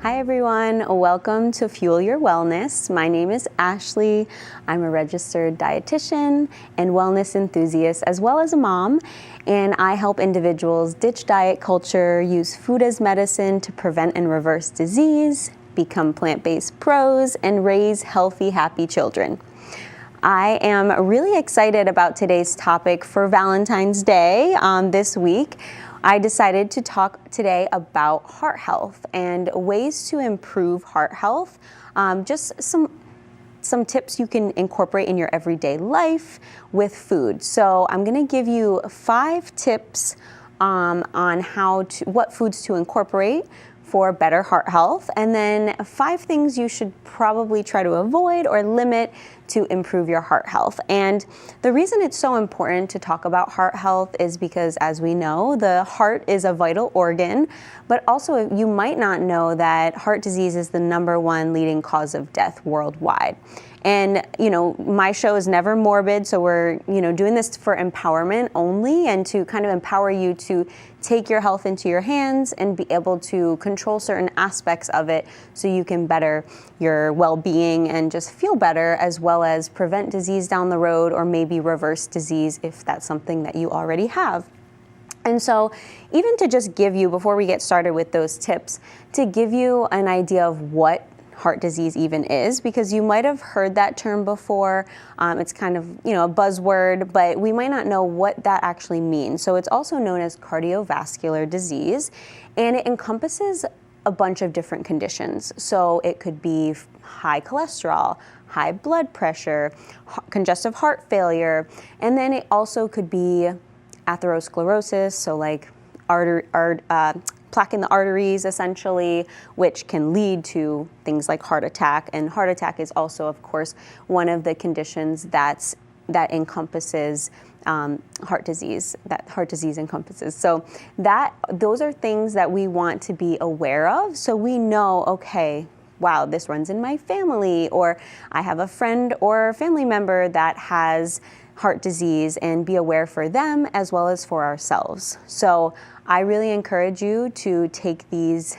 Hi everyone, welcome to Fuel Your Wellness. My name is Ashley. I'm a registered dietitian and wellness enthusiast as well as a mom, and I help individuals ditch diet culture, use food as medicine to prevent and reverse disease, become plant-based pros, and raise healthy, happy children. I am really excited about today's topic for Valentine's Day this week. I decided to talk today about heart health and ways to improve heart health. Just some tips you can incorporate in your everyday life with food. So I'm going to give you 5 tips on what foods to incorporate for better heart health, and then 5 things you should probably try to avoid or limit to improve your heart health. And the reason it's so important to talk about heart health is because, as we know, the heart is a vital organ, but also you might not know that heart disease is the #1 leading cause of death worldwide. And, my show is never morbid, so we're, doing this for empowerment only and to kind of empower you to take your health into your hands and be able to control certain aspects of it so you can better your well-being and just feel better, as well as prevent disease down the road or maybe reverse disease if that's something that you already have. And so even to just give you, before we get started with those tips, to give you an idea of what heart disease even is, because you might have heard that term before. It's kind of, a buzzword, but we might not know what that actually means. So it's also known as cardiovascular disease, and it encompasses a bunch of different conditions. So it could be high cholesterol, high blood pressure, congestive heart failure, and then it also could be atherosclerosis, so like plaque in the arteries, essentially, which can lead to things like heart attack. And heart attack is also, of course, one of the conditions that encompasses heart disease, that heart disease encompasses. So those are things that we want to be aware of, so we know, okay, wow, this runs in my family, or I have a friend or family member that has heart disease, and be aware for them as well as for ourselves. So I really encourage you to take these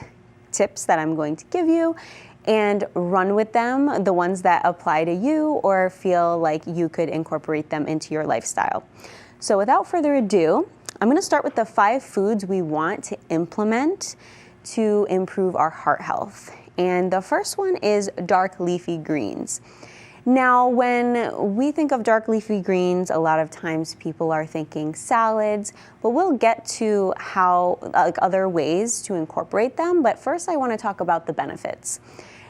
tips that I'm going to give you and run with them, the ones that apply to you or feel like you could incorporate them into your lifestyle. So without further ado, I'm going to start with the 5 foods we want to implement to improve our heart health. And the first one is dark leafy greens. Now, when we think of dark leafy greens, a lot of times people are thinking salads, but we'll get to how other ways to incorporate them. But first, I want to talk about the benefits.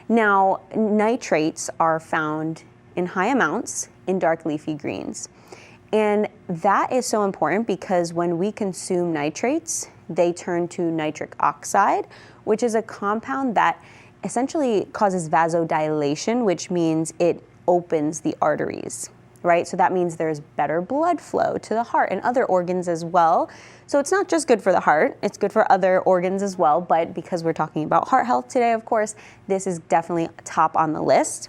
Now, nitrates are found in high amounts in dark leafy greens. And that is so important because when we consume nitrates, they turn to nitric oxide, which is a compound that essentially causes vasodilation, which means it opens the arteries, right? So that means there's better blood flow to the heart and other organs as well. So it's not just good for the heart, it's good for other organs as well, but because we're talking about heart health today, of course, this is definitely top on the list.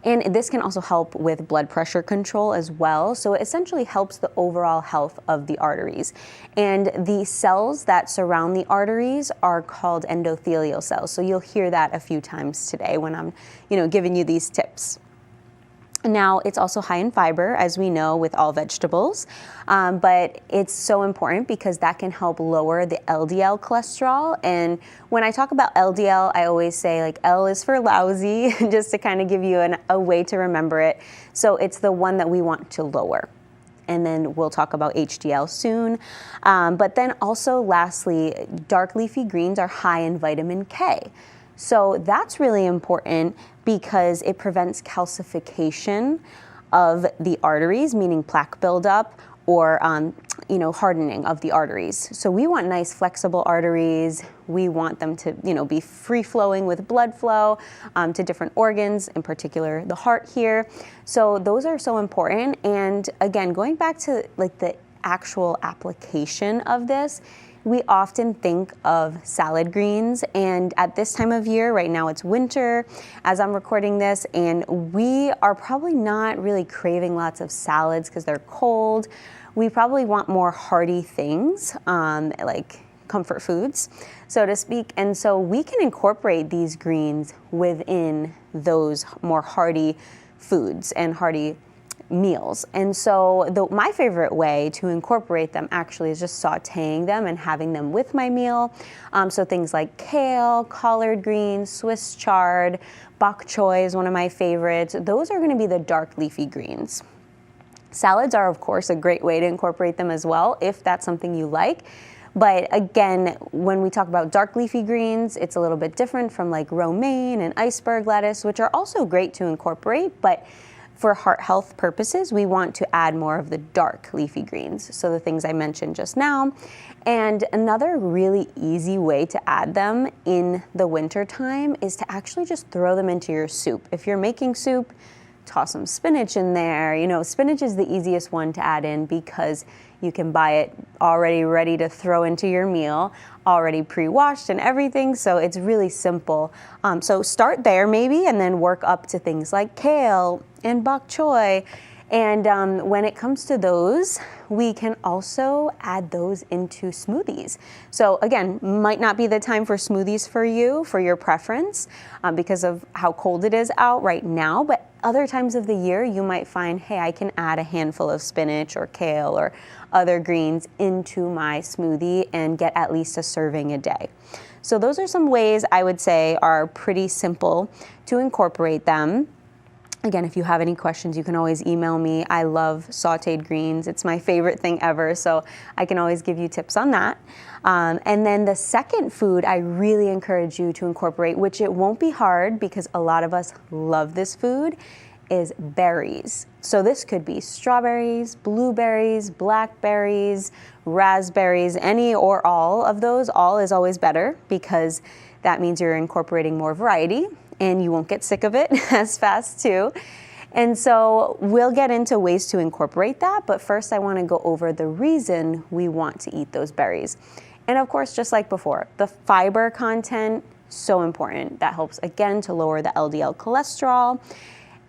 And this can also help with blood pressure control as well. So it essentially helps the overall health of the arteries. And the cells that surround the arteries are called endothelial cells. So you'll hear that a few times today when I'm, giving you these tips. Now, it's also high in fiber, as we know, with all vegetables, but it's so important because that can help lower the LDL cholesterol. And when I talk about LDL, I always say like L is for lousy, just to kind of give you a way to remember it. So it's the one that we want to lower. And then we'll talk about HDL soon. But then also, lastly, dark leafy greens are high in vitamin K. So that's really important because it prevents calcification of the arteries, meaning plaque buildup or hardening of the arteries. So we want nice flexible arteries. We want them to be free flowing with blood flow to different organs, in particular the heart here. So those are so important. And again, going back to like the actual application of this, we often think of salad greens, and at this time of year, right now it's winter as I'm recording this, and we are probably not really craving lots of salads because they're cold. We probably want more hearty things, like comfort foods, so to speak. And so we can incorporate these greens within those more hearty foods and hearty meals. And so my favorite way to incorporate them actually is just sauteing them and having them with my meal. So things like kale, collard greens, Swiss chard, bok choy is one of my favorites. Those are going to be the dark leafy greens. Salads are, of course, a great way to incorporate them as well, if that's something you like. But again, when we talk about dark leafy greens, it's a little bit different from like romaine and iceberg lettuce, which are also great to incorporate. But for heart health purposes, we want to add more of the dark leafy greens, so the things I mentioned just now. And another really easy way to add them in the winter time is to actually just throw them into your soup. If you're making soup, toss some spinach in there. You know, spinach is the easiest one to add in because you can buy it already ready to throw into your meal, already pre-washed and everything, so it's really simple. So start there maybe, and then work up to things like kale and bok choy. And when it comes to those, we can also add those into smoothies. So again, might not be the time for smoothies for you, for your preference, because of how cold it is out right now, but other times of the year, you might find, hey, I can add a handful of spinach or kale or other greens into my smoothie and get at least a serving a day. So those are some ways I would say are pretty simple to incorporate them. Again, if you have any questions, you can always email me. I love sauteed greens. It's my favorite thing ever, so I can always give you tips on that. And then the second food I really encourage you to incorporate, which it won't be hard because a lot of us love this food, is berries. So this could be strawberries, blueberries, blackberries, raspberries, any or all of those. All is always better because that means you're incorporating more variety and you won't get sick of it as fast too. And so we'll get into ways to incorporate that, but first I want to go over the reason we want to eat those berries. And of course, just like before, the fiber content, so important. That helps again to lower the LDL cholesterol.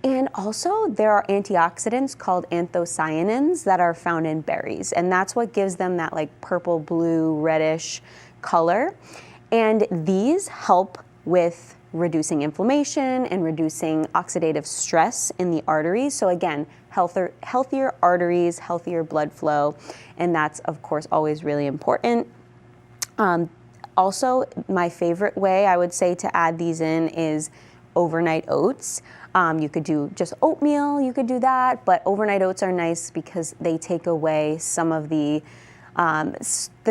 And also there are antioxidants called anthocyanins that are found in berries. And that's what gives them that like purple, blue, reddish color. And these help with reducing inflammation and reducing oxidative stress in the arteries. So again, healthier arteries, healthier blood flow. And that's of course always really important. Also, my favorite way I would say to add these in is overnight oats. You could do just oatmeal, you could do that, but overnight oats are nice because they take away some of the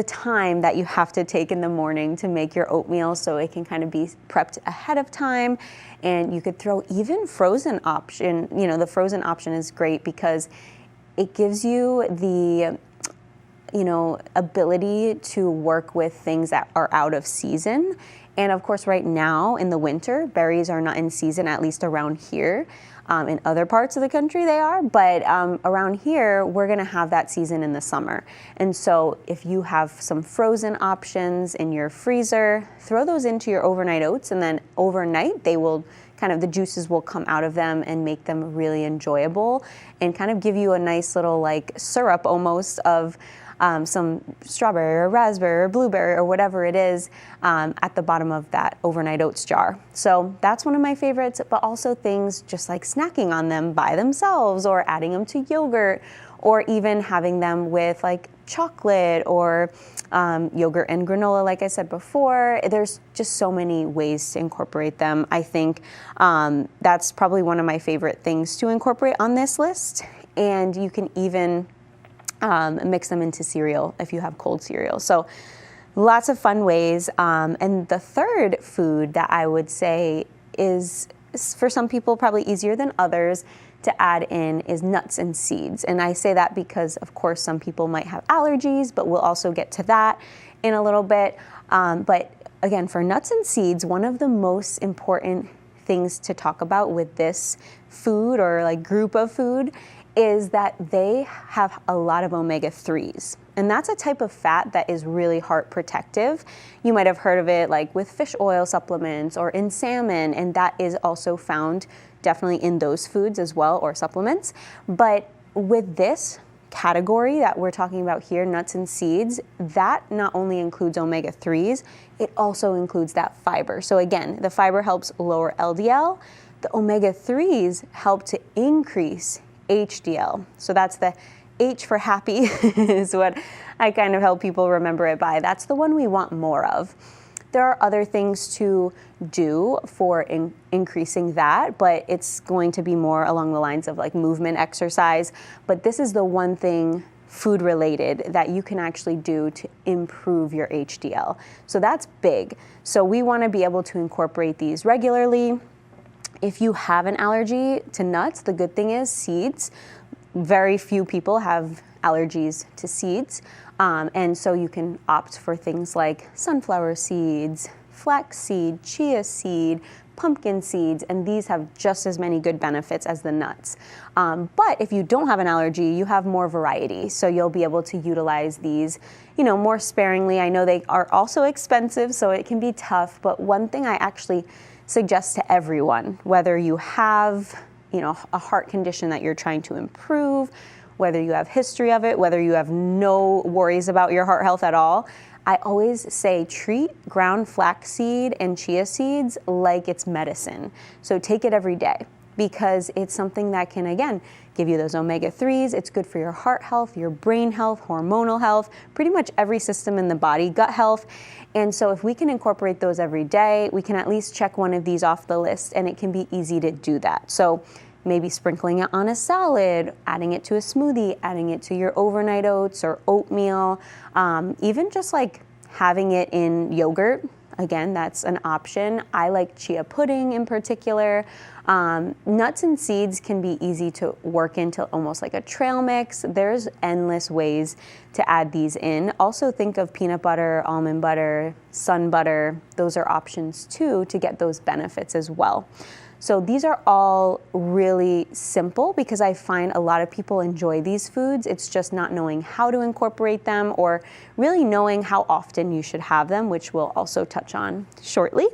time that you have to take in the morning to make your oatmeal, so it can kind of be prepped ahead of time. And you could throw even frozen option. You know, the frozen option is great because it gives you the ability to work with things that are out of season. And of course, right now in the winter, berries are not in season, at least around here. In other parts of the country they are, but around here, we're gonna have that season in the summer. And so if you have some frozen options in your freezer, throw those into your overnight oats, and then overnight they will the juices will come out of them and make them really enjoyable and kind of give you a nice little like syrup almost of some strawberry or raspberry or blueberry or whatever it is at the bottom of that overnight oats jar. So that's one of my favorites, but also things just like snacking on them by themselves or adding them to yogurt or even having them with like chocolate or yogurt and granola, like I said before. There's just so many ways to incorporate them. I think that's probably one of my favorite things to incorporate on this list. And you can even mix them into cereal if you have cold cereal. So lots of fun ways. And the third food that I would say is for some people probably easier than others to add in is nuts and seeds. And I say that because of course some people might have allergies, but we'll also get to that in a little bit. But again, for nuts and seeds, one of the most important things to talk about with this food or like group of food is that they have a lot of omega-3s. And that's a type of fat that is really heart protective. You might have heard of it like with fish oil supplements or in salmon, and that is also found definitely in those foods as well, or supplements. But with this category that we're talking about here, nuts and seeds, that not only includes omega-3s, it also includes that fiber. So again, the fiber helps lower LDL. The omega-3s help to increase HDL. So that's the H for happy is what I kind of help people remember it by. That's the one we want more of. There are other things to do for increasing that, but it's going to be more along the lines of like movement exercise. But this is the one thing food related that you can actually do to improve your HDL. So that's big. So we want to be able to incorporate these regularly. If you have an allergy to nuts, the good thing is seeds. Very few people have allergies to seeds. And so you can opt for things like sunflower seeds, flaxseed, chia seed, pumpkin seeds, and these have just as many good benefits as the nuts. But if you don't have an allergy, you have more variety. So you'll be able to utilize these, more sparingly. I know they are also expensive, so it can be tough. But one thing I actually suggest to everyone, whether you have, a heart condition that you're trying to improve, whether you have history of it, whether you have no worries about your heart health at all, I always say treat ground flaxseed and chia seeds like it's medicine. So take it every day because it's something that can, again, give you those omega-3s. It's good for your heart health, your brain health, hormonal health, pretty much every system in the body, gut health. And so if we can incorporate those every day, we can at least check one of these off the list, and it can be easy to do that. So maybe sprinkling it on a salad, adding it to a smoothie, adding it to your overnight oats or oatmeal, even just like having it in yogurt. Again, that's an option. I like chia pudding in particular. Nuts and seeds can be easy to work into almost like a trail mix. There's endless ways to add these in. Also think of peanut butter, almond butter, sun butter. Those are options too to get those benefits as well. So these are all really simple because I find a lot of people enjoy these foods. It's just not knowing how to incorporate them or really knowing how often you should have them, which we'll also touch on shortly.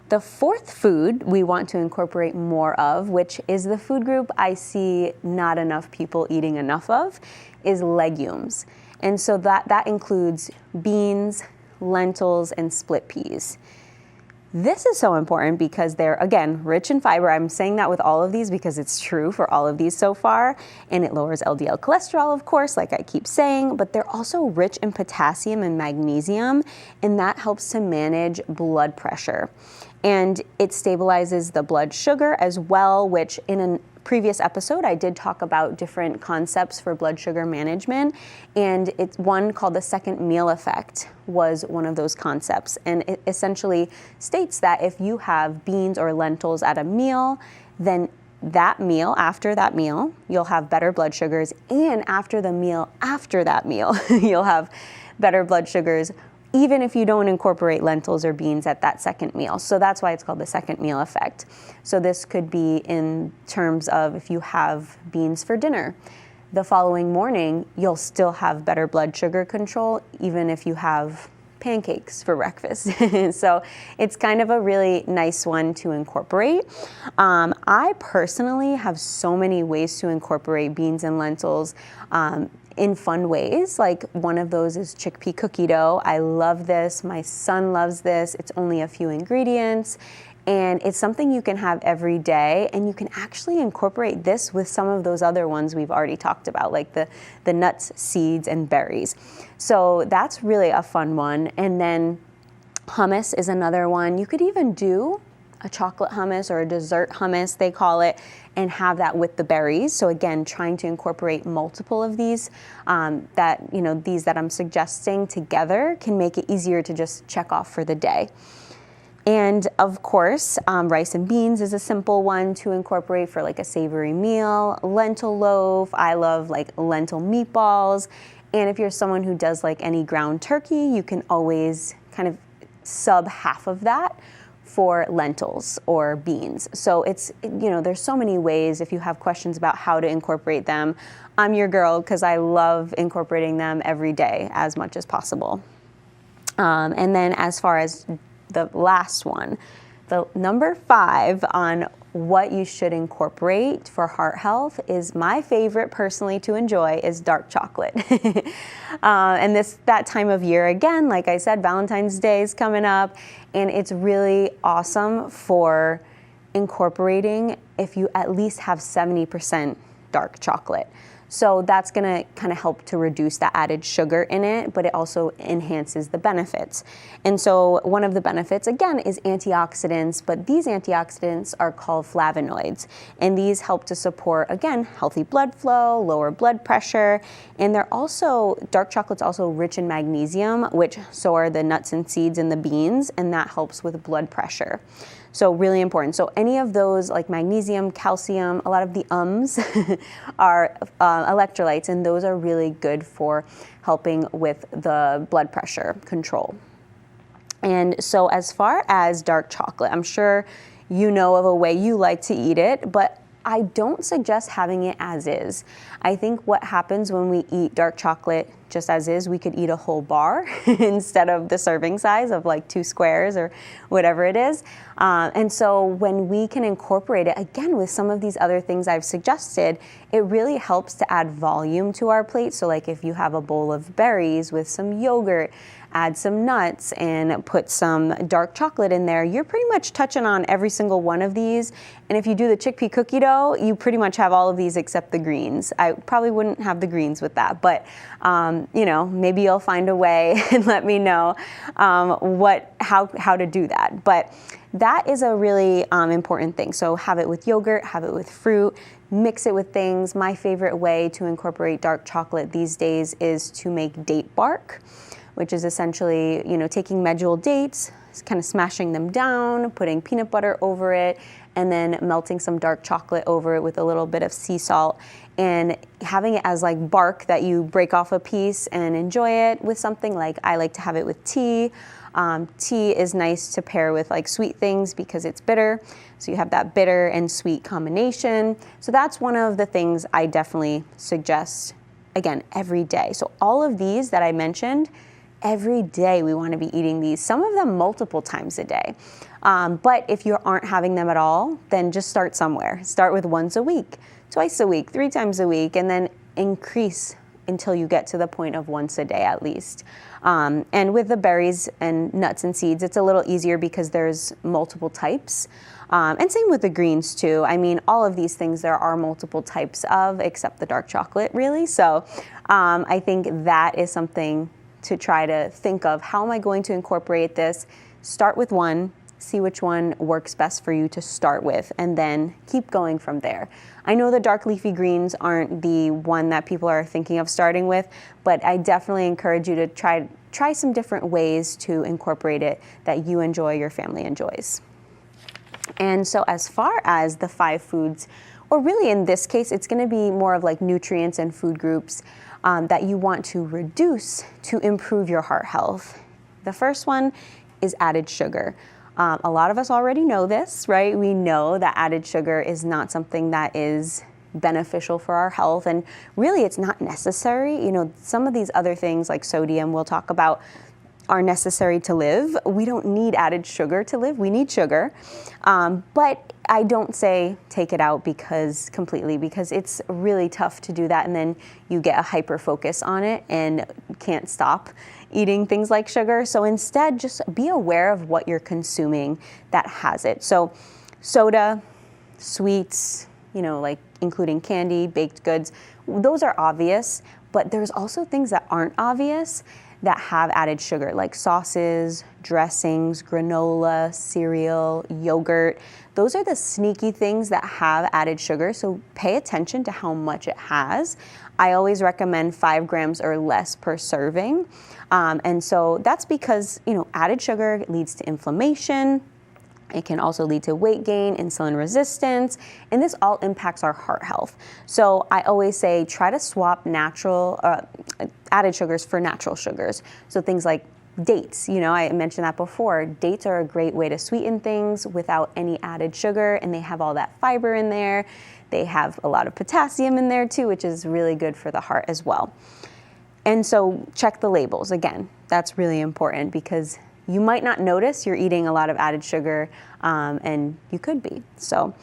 The fourth food we want to incorporate more of, which is the food group I see not enough people eating enough of, is legumes. And so that includes beans, lentils, and split peas. This is so important because they're, again, rich in fiber. I'm saying that with all of these because it's true for all of these so far. And it lowers LDL cholesterol, of course, like I keep saying, but they're also rich in potassium and magnesium, and that helps to manage blood pressure. And it stabilizes the blood sugar as well, which in a previous episode, I did talk about different concepts for blood sugar management, and it's one called the second meal effect was one of those concepts. And it essentially states that if you have beans or lentils at a meal, then after that meal, you'll have better blood sugars, and after that meal, you'll have better blood sugars, even if you don't incorporate lentils or beans at that second meal. So that's why it's called the second meal effect. So this could be in terms of if you have beans for dinner, the following morning, you'll still have better blood sugar control, even if you have pancakes for breakfast. So it's kind of a really nice one to incorporate. I personally have so many ways to incorporate beans and lentils in fun ways. Like one of those is chickpea cookie dough. I love this. My son loves this. It's only a few ingredients. And it's something you can have every day, and you can actually incorporate this with some of those other ones we've already talked about, like the nuts, seeds, and berries. So that's really a fun one. And then hummus is another one. You could even do a chocolate hummus or a dessert hummus, they call it, and have that with the berries. So again, trying to incorporate multiple of these these that I'm suggesting together can make it easier to just check off for the day. And of course, rice and beans is a simple one to incorporate for like a savory meal. Lentil loaf, I love like lentil meatballs. And if you're someone who does like any ground turkey, you can always kind of sub half of that for lentils or beans. So it's, there's so many ways. If you have questions about how to incorporate them, I'm your girl because I love incorporating them every day as much as possible. And then as far as the last one, the number 5 on what you should incorporate for heart health is, my favorite personally to enjoy is dark chocolate. And that time of year, again, like I said, Valentine's Day is coming up, and it's really awesome for incorporating if you at least have 70% dark chocolate. So that's gonna kind of help to reduce the added sugar in it, but it also enhances the benefits. And so one of the benefits, again, is antioxidants, but these antioxidants are called flavonoids. And these help to support, again, healthy blood flow, lower blood pressure. And dark chocolate's also rich in magnesium, which so are the nuts and seeds and the beans, and that helps with blood pressure. So really important. So any of those, like magnesium, calcium, a lot of the are electrolytes, and those are really good for helping with the blood pressure control. And so as far as dark chocolate, I'm sure you know of a way you like to eat it, but I don't suggest having it as is. I think what happens when we eat dark chocolate just as is, we could eat a whole bar instead of the serving size of like 2 squares or whatever it is. And so when we can incorporate it, again, with some of these other things I've suggested, it really helps to add volume to our plate. So like if you have a bowl of berries with some yogurt, add some nuts and put some dark chocolate in there, you're pretty much touching on every single one of these. And if you do the chickpea cookie dough, you pretty much have all of these except the greens. I probably wouldn't have the greens with that, but maybe you'll find a way and let me know how to do that. But that is a really important thing. So have it with yogurt, have it with fruit, mix it with things. My favorite way to incorporate dark chocolate these days is to make date bark, which is essentially, taking medjool dates, kind of smashing them down, putting peanut butter over it, and then melting some dark chocolate over it with a little bit of sea salt, and having it as like bark that you break off a piece and enjoy it with something. Like I like to have it with tea. Tea is nice to pair with like sweet things because it's bitter. So you have that bitter and sweet combination. So that's one of the things I definitely suggest, again, every day. So all of these that I mentioned, every day we want to be eating these, some of them multiple times a day. But if you aren't having them at all, then just start somewhere. Start with once a week, twice a week, 3 times a week, and then increase until you get to the point of once a day at least. And with the berries and nuts and seeds, it's a little easier because there's multiple types. And same with the greens too. I mean, all of these things there are multiple types of, except the dark chocolate really. So I think that is something to try to think of. How am I going to incorporate this? Start with one, see which one works best for you to start with, and then keep going from there. I know the dark leafy greens aren't the one that people are thinking of starting with, but I definitely encourage you to try some different ways to incorporate it that you enjoy, your family enjoys. And so as far as the 5 foods, or really in this case, it's gonna be more of like nutrients and food groups that you want to reduce to improve your heart health. The first one is added sugar. A lot of us already know this, right? We know that added sugar is not something that is beneficial for our health, and really it's not necessary. Some of these other things like sodium we'll talk about are necessary to live. We don't need added sugar to live. We need sugar. But I don't say take it out completely because it's really tough to do that, and then you get a hyper focus on it and can't stop eating things like sugar. So instead, just be aware of what you're consuming that has it. So soda, sweets, like including candy, baked goods, those are obvious, but there's also things that aren't obvious that have added sugar, like sauces, dressings, granola, cereal, yogurt. Those are the sneaky things that have added sugar, so pay attention to how much it has. I always recommend 5 grams or less per serving. And so that's because, added sugar leads to inflammation. It can also lead to weight gain, insulin resistance, and this all impacts our heart health. So I always say try to swap added sugars for natural sugars. So things like dates, I mentioned that before. Dates are a great way to sweeten things without any added sugar, and they have all that fiber in there. They have a lot of potassium in there too, which is really good for the heart as well. And so check the labels. Again, that's really important because you might not notice you're eating a lot of added sugar, and you could be. So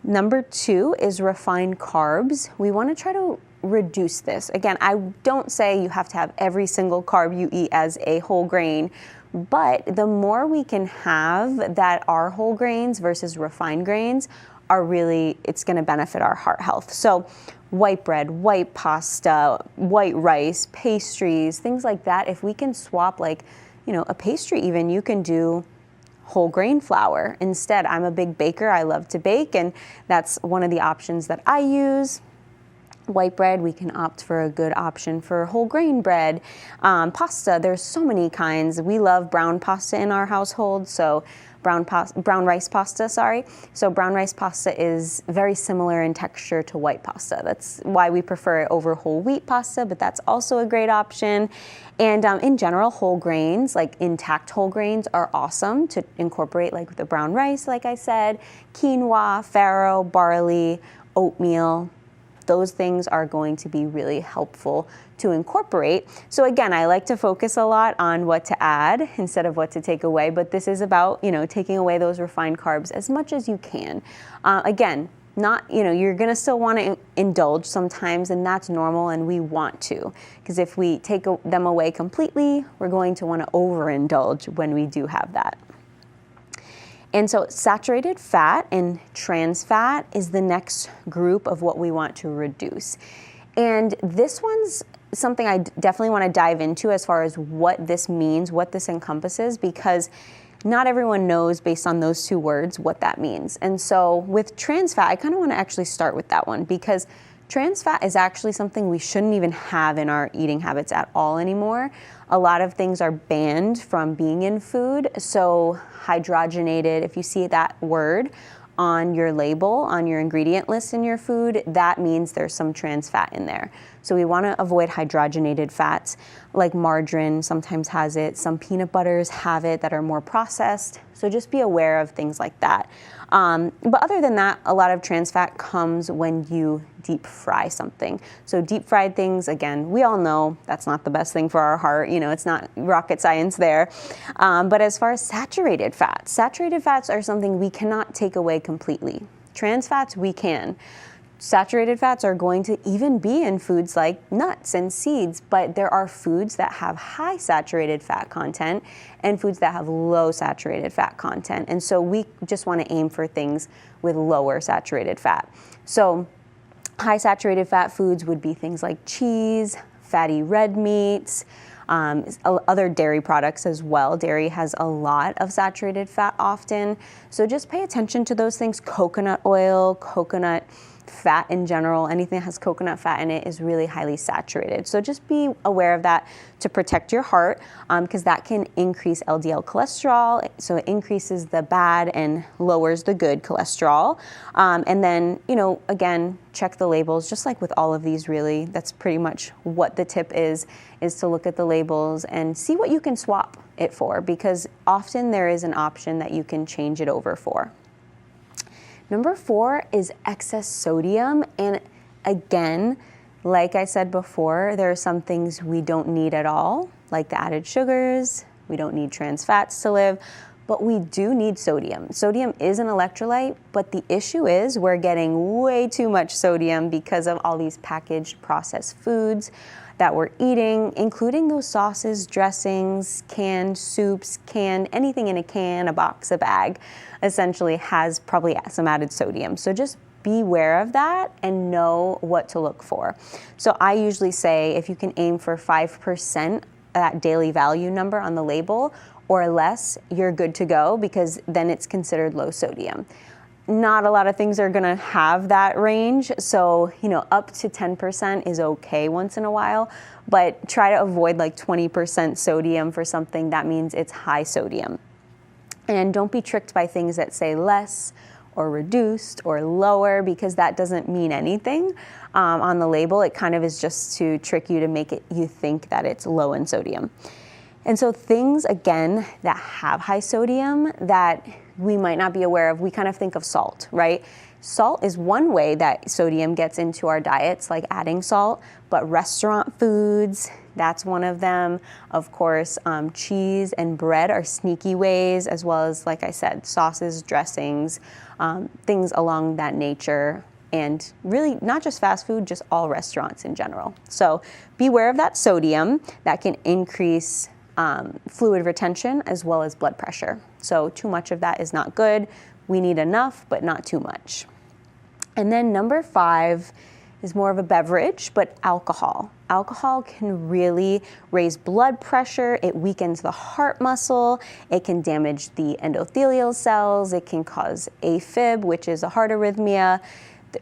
number 2 is refined carbs. We want to try to reduce this. Again, I don't say you have to have every single carb you eat as a whole grain, but the more we can have that are whole grains versus refined grains are really, it's going to benefit our heart health. So white bread, white pasta, white rice, pastries, things like that. If we can swap, like, a pastry even, you can do whole grain flour instead. I'm a big baker. I love to bake, and that's one of the options that I use. White bread, we can opt for a good option for whole grain bread. Pasta, there's so many kinds. We love brown pasta in our household, so brown rice pasta. So brown rice pasta is very similar in texture to white pasta. That's why we prefer it over whole wheat pasta, but that's also a great option. And in general, whole grains, like intact whole grains, are awesome to incorporate, like the brown rice, like I said, quinoa, farro, barley, oatmeal. Those things are going to be really helpful to incorporate. So again, I like to focus a lot on what to add instead of what to take away, but this is about, taking away those refined carbs as much as you can. Again, you're gonna still want to indulge sometimes, and that's normal, and we want to, because if we take them away completely, we're going to want to overindulge when we do have that. And so saturated fat and trans fat is the next group of what we want to reduce. And this one's something I definitely want to dive into as far as what this means, what this encompasses, because not everyone knows based on those 2 words what that means. And so with trans fat, I kind of want to actually start with that one, because trans fat is actually something we shouldn't even have in our eating habits at all anymore. A lot of things are banned from being in food. So hydrogenated, if you see that word on your label, on your ingredient list in your food, that means there's some trans fat in there. So we want to avoid hydrogenated fats, like margarine sometimes has it, some peanut butters have it that are more processed. So just be aware of things like that. But other than that, a lot of trans fat comes when you deep fry something. So deep fried things, again, we all know that's not the best thing for our heart. It's not rocket science there. But as far as saturated fats are something we cannot take away completely. Trans fats, we can. Saturated fats are going to even be in foods like nuts and seeds, but there are foods that have high saturated fat content and foods that have low saturated fat content. And so we just want to aim for things with lower saturated fat. So high saturated fat foods would be things like cheese, fatty red meats, other dairy products as well. Dairy has a lot of saturated fat often. So just pay attention to those things. Coconut oil, coconut fat in general, anything that has coconut fat in it is really highly saturated. So just be aware of that to protect your heart, because that can increase LDL cholesterol. So it increases the bad and lowers the good cholesterol. And then, again, check the labels, just like with all of these really. That's pretty much what the tip is to look at the labels and see what you can swap it for, because often there is an option that you can change it over for. Number 4 is excess sodium. And again, like I said before, there are some things we don't need at all, like the added sugars. We don't need trans fats to live, but we do need sodium. Sodium is an electrolyte, but the issue is we're getting way too much sodium because of all these packaged processed foods that we're eating, including those sauces, dressings, canned soups, anything in a can, a box, a bag, essentially has probably some added sodium. So just be aware of that and know what to look for. So I usually say if you can aim for 5%, that daily value number on the label, or less, you're good to go, because then it's considered low sodium. Not a lot of things are gonna have that range, so up to 10% is okay once in a while, but try to avoid like 20% sodium for something that means it's high sodium. And don't be tricked by things that say less or reduced or lower, because that doesn't mean anything on the label. It kind of is just to trick you to make you think that it's low in sodium. And so things, again, that have high sodium that we might not be aware of, we kind of think of salt, right? Salt is one way that sodium gets into our diets, like adding salt, but restaurant foods, that's one of them. Of course, cheese and bread are sneaky ways, as well as, like I said, sauces, dressings, things along that nature. And really not just fast food, just all restaurants in general. So beware of that sodium that can increase fluid retention as well as blood pressure. So too much of that is not good. We need enough, but not too much. And then number 5 is more of a beverage, but alcohol. Alcohol can really raise blood pressure. It weakens the heart muscle. It can damage the endothelial cells. It can cause AFib, which is a heart arrhythmia.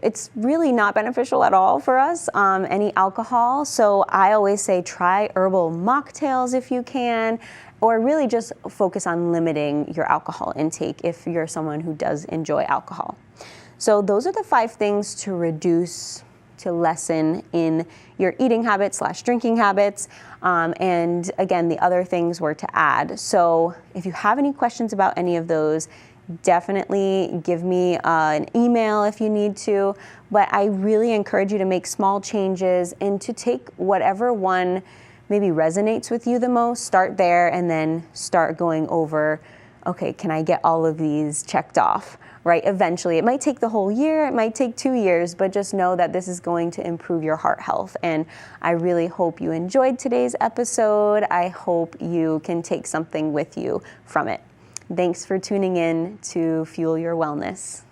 It's really not beneficial at all for us, any alcohol. So I always say try herbal mocktails if you can, or really just focus on limiting your alcohol intake if you're someone who does enjoy alcohol. So those are the 5 things to reduce, to lessen in your eating habits / drinking habits. And again, the other things were to add. So if you have any questions about any of those, definitely give me an email if you need to. But I really encourage you to make small changes and to take whatever one maybe resonates with you the most, start there, and then start going over, okay, can I get all of these checked off? Right? Eventually, it might take the whole year, it might take 2 years, but just know that this is going to improve your heart health. And I really hope you enjoyed today's episode. I hope you can take something with you from it. Thanks for tuning in to Fuel Your Wellness.